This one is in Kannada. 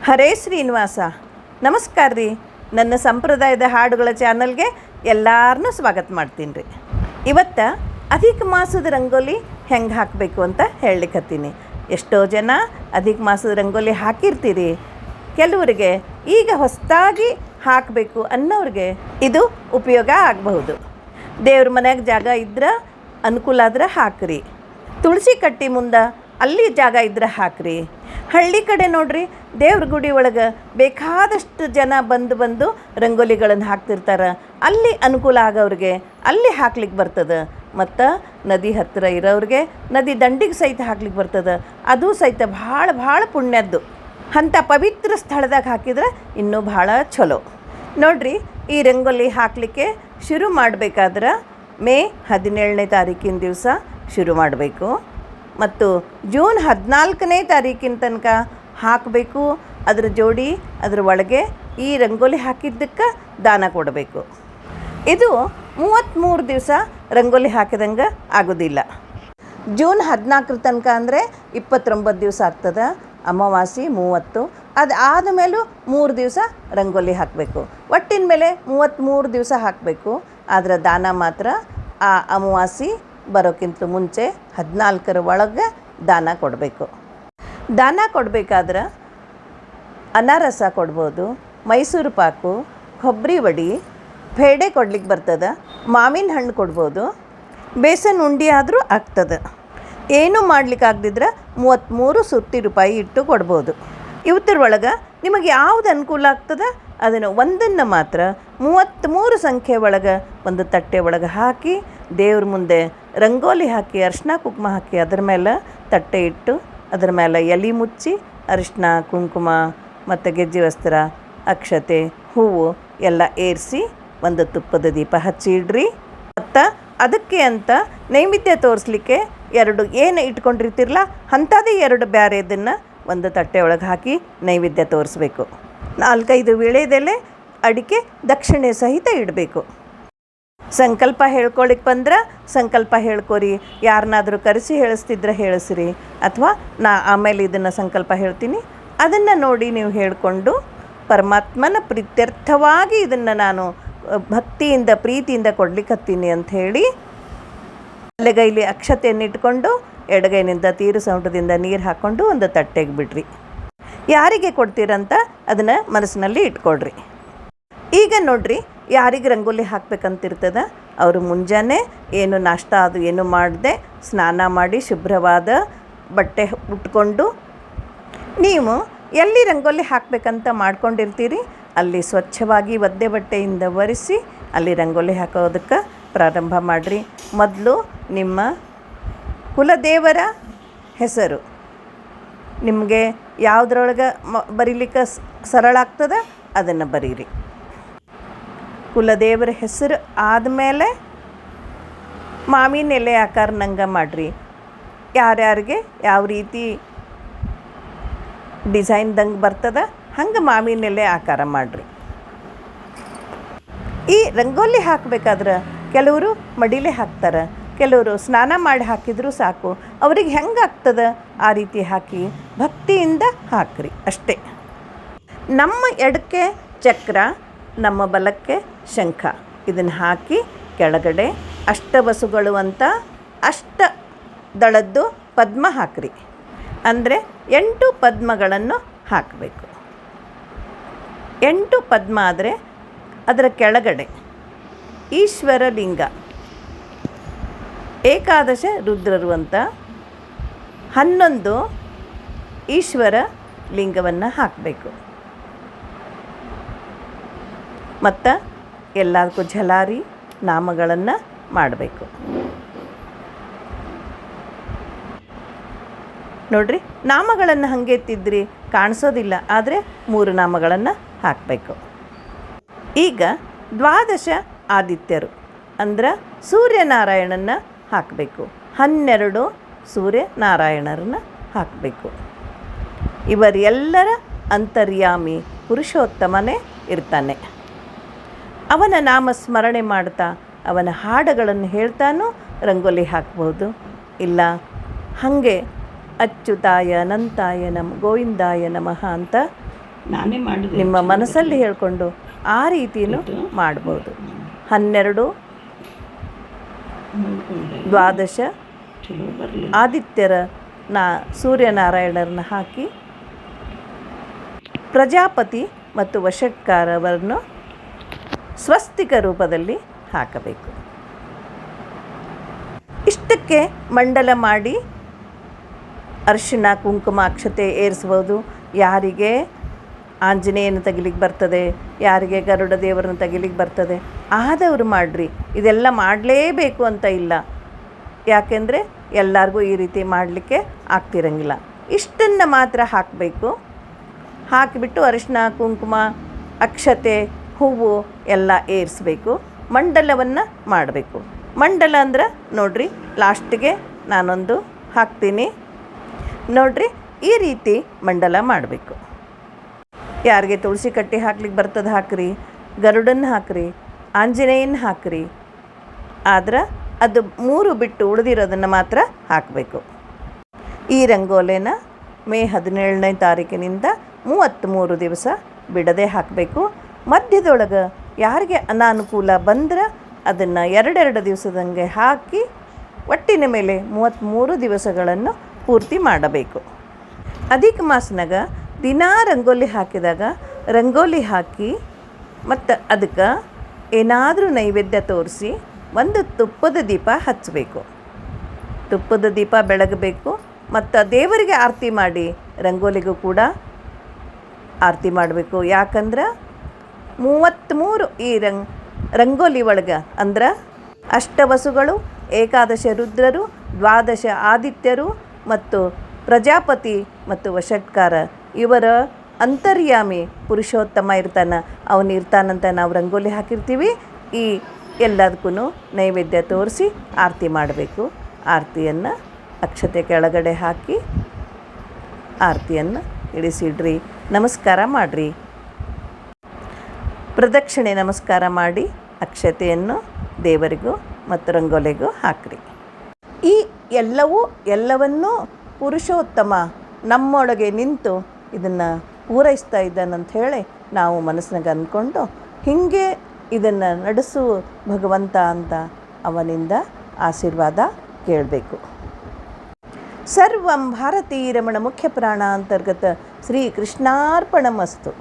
ಹರೇ ಶ್ರೀನಿವಾಸ. ನಮಸ್ಕಾರ ರೀ. ನನ್ನ ಸಂಪ್ರದಾಯದ ಹಾಡುಗಳ ಚಾನಲ್ಗೆ ಎಲ್ಲರನ್ನೂ ಸ್ವಾಗತ ಮಾಡ್ತೀನಿ ರೀ. ಇವತ್ತು ಅಧಿಕ ಮಾಸದ ರಂಗೋಲಿ ಹೆಂಗೆ ಹಾಕಬೇಕು ಅಂತ ಹೇಳಲಿಕ್ಕತ್ತೀನಿ. ಎಷ್ಟೋ ಜನ ಅಧಿಕ ಮಾಸದ ರಂಗೋಲಿ ಹಾಕಿರ್ತೀರಿ. ಕೆಲವರಿಗೆ ಈಗ ಹೊಸದಾಗಿ ಹಾಕಬೇಕು ಅನ್ನೋರಿಗೆ ಇದು ಉಪಯೋಗ ಆಗಬಹುದು. ದೇವ್ರ ಮನೆಯಾಗ ಜಾಗ ಇದ್ರೆ ಅನುಕೂಲ ಆದ್ರೆ ಹಾಕ್ರಿ. ತುಳಸಿ ಕಟ್ಟಿ ಮುಂದೆ ಅಲ್ಲಿ ಜಾಗ ಇದ್ರೆ ಹಾಕ್ರಿ. ಹಳ್ಳಿ ಕಡೆ ನೋಡ್ರಿ, ದೇವ್ರ ಗುಡಿ ಒಳಗೆ ಬೇಕಾದಷ್ಟು ಜನ ಬಂದು ರಂಗೋಲಿಗಳನ್ನು ಹಾಕ್ತಿರ್ತಾರೆ. ಅಲ್ಲಿ ಅನುಕೂಲ ಆಗೋವ್ರಿಗೆ ಅಲ್ಲಿ ಹಾಕ್ಲಿಕ್ಕೆ ಬರ್ತದೆ. ಮತ್ತು ನದಿ ಹತ್ತಿರ ಇರೋರಿಗೆ ನದಿ ದಂಡಿಗೆ ಸಹಿತ ಹಾಕ್ಲಿಕ್ಕೆ ಬರ್ತದೆ. ಅದು ಸಹಿತ ಭಾಳ ಪುಣ್ಯದ್ದು. ಅಂಥ ಪವಿತ್ರ ಸ್ಥಳದಾಗ ಹಾಕಿದ್ರೆ ಇನ್ನೂ ಭಾಳ ಚಲೋ. ನೋಡ್ರಿ, ಈ ರಂಗೋಲಿ ಹಾಕಲಿಕ್ಕೆ ಶುರು ಮಾಡಬೇಕಾದ್ರೆ ಮೇ 17ನೇ ತಾರೀಕಿನ ದಿವಸ ಶುರು ಮಾಡಬೇಕು ಮತ್ತು ಜೂನ್ 14ನೇ ತಾರೀಕಿನ ತನಕ ಹಾಕಬೇಕು. ಅದರ ಜೋಡಿ ಅದರ ಒಳಗೆ ಈ ರಂಗೋಲಿ ಹಾಕಿದ್ದಕ್ಕೆ ದಾನ ಕೊಡಬೇಕು. ಇದು 33 ದಿವಸ ರಂಗೋಲಿ ಹಾಕಿದಂಗೆ ಆಗೋದಿಲ್ಲ. ಜೂನ್ 14 ತನಕ ಅಂದರೆ 29 ದಿವಸ ಆಗ್ತದೆ. ಅಮಾವಾಸ್ಯೆ 30, ಅದು ಆದಮೇಲೂ 3 ದಿವಸ ರಂಗೋಲಿ ಹಾಕಬೇಕು. ಒಟ್ಟಿನ ಮೇಲೆ 33 ದಿವಸ ಹಾಕಬೇಕು. ಆದರೆ ದಾನ ಮಾತ್ರ ಆ ಅಮಾವಾಸ್ಯೆ ಬರೋಕ್ಕಿಂತ ಮುಂಚೆ 14ರ ಒಳಗೆ ದಾನ ಕೊಡಬೇಕು. ದಾನ ಕೊಡಬೇಕಾದ್ರೆ ಅನಾರಸ ಕೊಡ್ಬೋದು, ಮೈಸೂರು ಪಾಕು, ಕೊಬ್ಬರಿ ವಡಿ, ಪೇಡೆ ಕೊಡ್ಲಿಕ್ಕೆ ಬರ್ತದೆ, ಮಾವಿನ ಹಣ್ಣು ಕೊಡ್ಬೋದು, ಬೇಸನ್ ಉಂಡೆ ಆದರೂ ಆಗ್ತದೆ. ಏನೂ ಮಾಡ್ಲಿಕ್ಕೆ ಆಗದಿದ್ರೆ 33 ಸುತ್ತಿ ರೂಪಾಯಿ ಇಟ್ಟು ಕೊಡ್ಬೋದು. ಇವತ್ತರೊಳಗೆ ನಿಮಗೆ ಯಾವುದು ಅನುಕೂಲ ಆಗ್ತದೆ ಅದನ್ನು ಒಂದನ್ನು ಮಾತ್ರ 33 ಸಂಖ್ಯೆ ಒಳಗೆ ಒಂದು ತಟ್ಟೆ ಒಳಗೆ ಹಾಕಿ ದೇವ್ರ ಮುಂದೆ ರಂಗೋಲಿ ಹಾಕಿ ಅರಿಶಿನ ಕುಂಕುಮ ಹಾಕಿ ಅದರ ಮೇಲೆ ತಟ್ಟೆ ಇಟ್ಟು ಅದರ ಮೇಲೆ ಎಲೆ ಮುಚ್ಚಿ ಅರಿಶಿನ ಕುಂಕುಮ ಮತ್ತು ಗೆಜ್ಜೆ ವಸ್ತ್ರ, ಅಕ್ಷತೆ, ಹೂವು ಎಲ್ಲ ಏರಿಸಿ ಒಂದು ತುಪ್ಪದ ದೀಪ ಹಚ್ಚಿ ಇಡ್ರಿ. ಮತ್ತು ಅದಕ್ಕೆ ಅಂತ ನೈವೇದ್ಯ ತೋರಿಸ್ಲಿಕ್ಕೆ 2 ಏನು ಇಟ್ಕೊಂಡಿರ್ತಿರಲ್ಲ ಅಂಥದ್ದೇ 2 ಬ್ಯಾರೆದನ್ನು ಒಂದು ತಟ್ಟೆ ಒಳಗೆ ಹಾಕಿ ನೈವೇದ್ಯ ತೋರಿಸ್ಬೇಕು. 4-5 ವೀಳ್ಯದೆಲೆ, ಅಡಿಕೆ, ದಕ್ಷಿಣೆ ಸಹಿತ ಇಡಬೇಕು. ಸಂಕಲ್ಪ ಹೇಳ್ಕೊಳಿಕ್ಕೆ ಬಂದ್ರೆ ಸಂಕಲ್ಪ ಹೇಳ್ಕೊರಿ. ಯಾರನ್ನಾದರೂ ಕರೆಸಿ ಹೇಳಿಸ್ತಿದ್ರೆ ಹೇಳಿಸ್ರಿ. ಅಥವಾ ಆಮೇಲೆ ಇದನ್ನು ಸಂಕಲ್ಪ ಹೇಳ್ತೀನಿ, ಅದನ್ನು ನೋಡಿ ನೀವು ಹೇಳಿಕೊಂಡು ಪರಮಾತ್ಮನ ಪ್ರೀತ್ಯರ್ಥವಾಗಿ ಇದನ್ನು ನಾನು ಭಕ್ತಿಯಿಂದ ಪ್ರೀತಿಯಿಂದ ಕೊಡ್ಲಿಕ್ಕತ್ತೀನಿ ಅಂಥೇಳಿ ಬಲಗೈಲಿ ಅಕ್ಷತೆಯನ್ನು ಇಟ್ಕೊಂಡು ಎಡಗೈನಿಂದ ತೀರು ಸೌಟದಿಂದ ನೀರು ಹಾಕ್ಕೊಂಡು ಒಂದು ತಟ್ಟೆಗೆ ಬಿಡ್ರಿ. ಯಾರಿಗೆ ಕೊಡ್ತೀರಂತ ಅದನ್ನು ಮನಸ್ಸಿನಲ್ಲಿ ಇಟ್ಕೊಳ್ರಿ. ಈಗ ನೋಡ್ರಿ, ಯಾರಿಗೆ ರಂಗೋಲಿ ಹಾಕ್ಬೇಕಂತಿರ್ತದ ಅವರು ಮುಂಜಾನೆ ಏನು ನಾಷ್ಟ ಅದು ಏನು ಮಾಡದೆ ಸ್ನಾನ ಮಾಡಿ ಶುಭ್ರವಾದ ಬಟ್ಟೆ ಉಟ್ಕೊಂಡು ನೀವು ಎಲ್ಲಿ ರಂಗೋಲಿ ಹಾಕಬೇಕಂತ ಮಾಡ್ಕೊಂಡಿರ್ತೀರಿ ಅಲ್ಲಿ ಸ್ವಚ್ಛವಾಗಿ ಒದ್ದೆ ಬಟ್ಟೆಯಿಂದ ಒರೆಸಿ ಅಲ್ಲಿ ರಂಗೋಲಿ ಹಾಕೋದಕ್ಕೆ ಪ್ರಾರಂಭ ಮಾಡಿರಿ. ಮೊದಲು ನಿಮ್ಮ ಕುಲದೇವರ ಹೆಸರು ನಿಮಗೆ ಯಾವುದ್ರೊಳಗೆ ಬರೀಲಿಕ್ಕೆ ಸರಳ ಆಗ್ತದೆ ಅದನ್ನು ಬರೀರಿ. ಕುಲದೇವರ ಹೆಸರು ಆದಮೇಲೆ ಮಾವಿನ ಎಲೆ ಆಕಾರನಂಗೆ ಮಾಡಿರಿ. ಯಾರ್ಯಾರಿಗೆ ಯಾವ ರೀತಿ ಡಿಸೈನ್ದಂಗೆ ಬರ್ತದೆ ಹಂಗೆ ಮಾವಿನ ಎಲೆ ಆಕಾರ ಮಾಡಿರಿ. ಈ ರಂಗೋಲಿ ಹಾಕಬೇಕಾದ್ರೆ ಕೆಲವರು ಮಡಿಲೆ ಹಾಕ್ತಾರೆ, ಕೆಲವರು ಸ್ನಾನ ಮಾಡಿ ಹಾಕಿದರೂ ಸಾಕು. ಅವ್ರಿಗೆ ಹೆಂಗೆ ಆಗ್ತದೆ ಆ ರೀತಿ ಹಾಕಿ ಭಕ್ತಿಯಿಂದ ಹಾಕ್ರಿ ಅಷ್ಟೇ. ನಮ್ಮ ಎಡಕ್ಕೆ ಚಕ್ರ, ನಮ್ಮ ಬಲಕ್ಕೆ ಶಂಖ, ಇದನ್ನು ಹಾಕಿ ಕೆಳಗಡೆ ಅಷ್ಟವಸುಗಳು ಅಂತ 8 ದಳದ್ದು ಪದ್ಮ ಹಾಕ್ರಿ. ಅಂದರೆ 8 ಪದ್ಮಗಳನ್ನು ಹಾಕಬೇಕು. 8 ಪದ್ಮ ಆದರೆ ಅದರ ಕೆಳಗಡೆ ಈಶ್ವರ ಲಿಂಗ, ಏಕಾದಶ ರುದ್ರರು ಅಂತ 11 ಈಶ್ವರ ಲಿಂಗವನ್ನು ಹಾಕಬೇಕು. ಮತ್ತು ಎಲ್ಲದಕ್ಕೂ ಝಲಾರಿ ನಾಮಗಳನ್ನು ಮಾಡಬೇಕು. ನೋಡ್ರಿ, ನಾಮಗಳನ್ನು ಹಾಗೆ ಎತ್ತಿದ್ರಿ ಕಾಣಿಸೋದಿಲ್ಲ, ಆದರೆ 3 ನಾಮಗಳನ್ನು ಹಾಕಬೇಕು. ಈಗ 12 ಆದಿತ್ಯರು ಅಂದ್ರೆ ಸೂರ್ಯನಾರಾಯಣನ ಹಾಕಬೇಕು. 12 ಸೂರ್ಯನಾರಾಯಣರನ್ನು ಹಾಕಬೇಕು. ಇವರೆಲ್ಲರ ಅಂತರ್ಯಾಮಿ ಪುರುಷೋತ್ತಮನೇ ಇರ್ತಾನೆ. ಅವನ ನಾಮ ಸ್ಮರಣೆ ಮಾಡ್ತಾ ಅವನ ಹಾಡುಗಳನ್ನು ಹೇಳ್ತಾನೂ ರಂಗೋಲಿ ಹಾಕ್ಬೋದು. ಇಲ್ಲ ಹಾಗೆ ಅಚ್ಯುತಾಯ ಅನಂತಾಯ ಗೋವಿಂದಾಯ ನಮಃ ಅಂತ ನಾನೇ ಮಾಡಿದೆ. ನಿಮ್ಮ ಮನಸ್ಸಲ್ಲಿ ಹೇಳ್ಕೊಂಡು ಆ ರೀತಿಯೂ ಮಾಡ್ಬೋದು. 12 ದ್ವಾದಶ ಚಲೋ ಬರಲಿ. ಆದಿತ್ಯರ ಸೂರ್ಯನಾರಾಯಣರನ್ನ ಹಾಕಿ ಪ್ರಜಾಪತಿ ಮತ್ತು ವಷಟ್ಕಾರವನ್ನು ಸ್ವಸ್ತಿಕ ರೂಪದಲ್ಲಿ ಹಾಕಬೇಕು. ಇಷ್ಟಕ್ಕೆ ಮಂಡಲ ಮಾಡಿ ಅರಿಶಿಣ ಕುಂಕುಮ ಅಕ್ಷತೆ ಏರಿಸ್ಬೋದು. ಯಾರಿಗೆ ಆಂಜನೇಯನ ತೆಗಿಲಿಕ್ಕೆ ಬರ್ತದೆ, ಯಾರಿಗೆ ಗರುಡ ದೇವರನ್ನ ತೆಗಿಲಿಕ್ಕೆ ಬರ್ತದೆ ಆದವರು ಮಾಡಿರಿ. ಇದೆಲ್ಲ ಮಾಡಲೇಬೇಕು ಅಂತ ಇಲ್ಲ, ಯಾಕೆಂದರೆ ಎಲ್ಲರಿಗೂ ಈ ರೀತಿ ಮಾಡಲಿಕ್ಕೆ ಆಗ್ತಿರಂಗಿಲ್ಲ. ಇಷ್ಟನ್ನು ಮಾತ್ರ ಹಾಕಬೇಕು. ಹಾಕಿಬಿಟ್ಟು ಅರಿಶಿಣ ಕುಂಕುಮ ಅಕ್ಷತೆ ಹೂವು ಎಲ್ಲ ಏರಿಸಬೇಕು. ಮಂಡಲವನ್ನು ಮಾಡಬೇಕು. ಮಂಡಲ ಅಂದ್ರೆ ನೋಡಿರಿ, ಲಾಸ್ಟಿಗೆ ನಾನೊಂದು ಹಾಕ್ತೀನಿ ನೋಡಿರಿ. ಈ ರೀತಿ ಮಂಡಲ ಮಾಡಬೇಕು. ಯಾರಿಗೆ ತುಳಸಿ ಕಟ್ಟಿ ಹಾಕ್ಲಿಕ್ಕೆ ಬರ್ತದೆ ಹಾಕ್ರಿ, ಗರುಡನ್ನ ಹಾಕ್ರಿ, ಆಂಜನೇಯನ ಹಾಕ್ರಿ. ಆದ್ರೆ ಅದು 3 ಬಿಟ್ಟು ಉಳಿದಿರೋದನ್ನು ಮಾತ್ರ ಹಾಕಬೇಕು. ಈ ರಂಗೋಲಿನ ಮೇ 17ನೇ ತಾರೀಕಿನಿಂದ 33 ದಿವಸ ಬಿಡದೆ ಹಾಕಬೇಕು. ಮಧ್ಯದೊಳಗೆ ಯಾರಿಗೆ ಅನಾನುಕೂಲ ಬಂದ್ರೆ ಅದನ್ನು 2 ದಿವಸದಂಗೆ ಹಾಕಿ ಒಟ್ಟಿನ ಮೇಲೆ 33 ದಿವಸಗಳನ್ನು ಪೂರ್ತಿ ಮಾಡಬೇಕು. ಅಧಿಕ ಮಾಸನಾಗ ದಿನಾ ರಂಗೋಲಿ ಹಾಕಿದಾಗ ರಂಗೋಲಿ ಹಾಕಿ ಮತ್ತು ಅದಕ್ಕೆ ಏನಾದರೂ ನೈವೇದ್ಯ ತೋರಿಸಿ ಒಂದು ತುಪ್ಪದ ದೀಪ ಹಚ್ಚಬೇಕು. ತುಪ್ಪದ ದೀಪ ಬೆಳಗಬೇಕು. ಮತ್ತು ದೇವರಿಗೆ ಆರತಿ ಮಾಡಿ ರಂಗೋಲಿಗೂ ಕೂಡ ಆರತಿ ಮಾಡಬೇಕು. ಯಾಕಂದ್ರೆ 33 ಈ ರಂಗೋಲಿ ಒಳಗೆ ಅಂದ್ರೆ ಅಷ್ಟವಸುಗಳು, ಏಕಾದಶ ರುದ್ರರು, ದ್ವಾದಶ ಆದಿತ್ಯರು ಮತ್ತು ಪ್ರಜಾಪತಿ ಮತ್ತು ವಷಟ್ಕಾರ ಇವರ ಅಂತರ್ಯಾಮಿ ಪುರುಷೋತ್ತಮ ಇರ್ತಾನೆ. ಅವನು ಇರ್ತಾನಂತ ನಾವು ರಂಗೋಲಿ ಹಾಕಿರ್ತೀವಿ. ಈ ಎಲ್ಲದಕ್ಕೂ ನೈವೇದ್ಯ ತೋರಿಸಿ ಆರತಿ ಮಾಡಬೇಕು. ಆರತಿಯನ್ನು ಅಕ್ಷತೆ ಕೆಳಗಡೆ ಹಾಕಿ ಆರತಿಯನ್ನು ಇಳಿಸಿಡ್ರಿ. ನಮಸ್ಕಾರ ಮಾಡಿರಿ. ಪ್ರದಕ್ಷಿಣೆ ನಮಸ್ಕಾರ ಮಾಡಿ ಅಕ್ಷತೆಯನ್ನು ದೇವರಿಗೂ ಮತ್ತು ರಂಗೋಲಿಗೂ ಹಾಕಿರಿ. ಈ ಎಲ್ಲವನ್ನೂ ಪುರುಷೋತ್ತಮ ನಮ್ಮೊಳಗೆ ನಿಂತು ಇದನ್ನು ಪೂರೈಸ್ತಾ ಇದ್ದಾನಂತ ಹೇಳಿ ನಾವು ಮನಸ್ಸಿನಾಗ ಅಂದ್ಕೊಂಡು ಹೀಗೆ ಇದನ್ನು ನಡೆಸು ಭಗವಂತ ಅಂತ ಅವನಿಂದ ಆಶೀರ್ವಾದ ಕೇಳಬೇಕು. ಸರ್ವಂ ಭಾರತೀ ರಮಣ ಮುಖ್ಯ ಪ್ರಾಣ ಅಂತರ್ಗತ ಶ್ರೀ ಕೃಷ್ಣಾರ್ಪಣಮಸ್ತು.